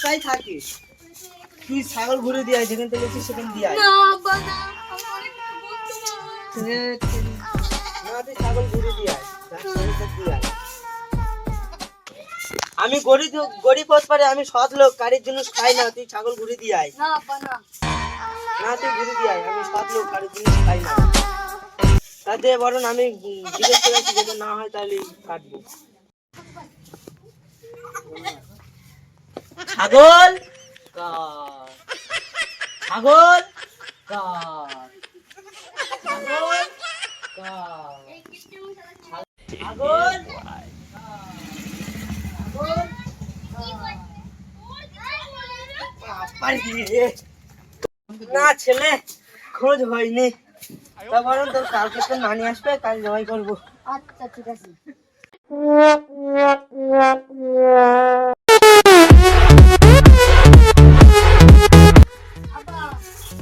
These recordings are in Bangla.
একটাই থাকে। তুই ছাগল ঘুরে দিয়ে আয়, যেখান থেকে এসেছিস সেখানে দিয়ে আয়। না আব্বা না, আমি অনেক কিছু বলতে না। না, তুই ছাগল ঘুরে দিয়ে আয়, ছাগলটা দিয়ে আয়। আমি গরিব গরিব হতে পারে, আমি সৎ লোক, কারির জন্য খাই না। তুই ছাগল ঘুরে দিয়ে আয়। না আব্বা না। না, তুই ঘুরে দিয়ে আয়, আমি সৎ লোক, কারির জন্য খাই না। তাতে বরং আমি জিজ্ঞেস করেছি, যদি না হয় তাহলে কাটবো। ছাগল কার, ছাগল কার, ছাগল কার, ছাগল না ছেলে, খোঁজ হয়নি। তা বরং তোর কালকে তো নানি আসবে, কাল জবাই করবো। আচ্ছা ঠিক আছে। আব্বা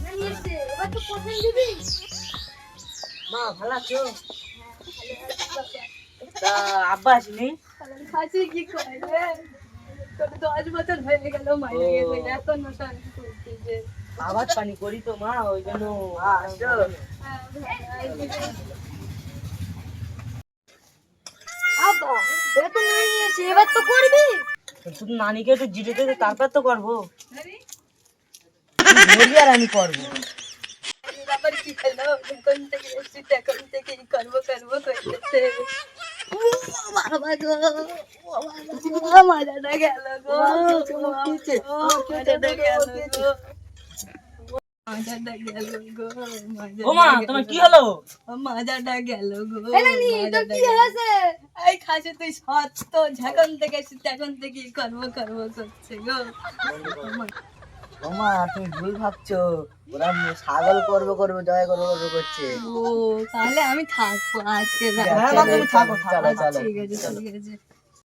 নানি এসে, এবার তো কোথায় দিবি? মা ভালো আছো? তা আব্বা আসেনি? খাসি কি করে রে? তোর 10 বছর হয়ে গেল মাইনে গেছে, এখনো শান্তি করছিস। আবার পানি করি তো মা, ওই জন্য আসো। আব্বা এটা তো নানি এসে, এবার তো করবি। শুধু নানিকে একটু জিরেতে দে, তারপর তো করবো। বলি আর আমি করবো। আবার কি হলো? কোন থেকে এসেছিস, এখন থেকে করবো করবো করতেছে। বাবা গো, বাবা মাজাটা গেল গো, মাজাটা গেল গো, মাজাটা গেল গো, ও মা, তোমার কি হলো? মাজাটা গেল গো। এই খাসি তুই সৎ তো, যখন থেকে এসেছিস তখন থেকে করবো করবো করছে গো। ওমা, তুমি ভুল ভাবছো। ওরা ছাগল করবো করবো, জয় করবো করবো করছে। ও তাহলে আমি থাকবো আজকে হ্যাঁ মা, তুমি থাকো, থাকো, আচ্ছা, চলো। ঠিক আছে ঠিক আছে।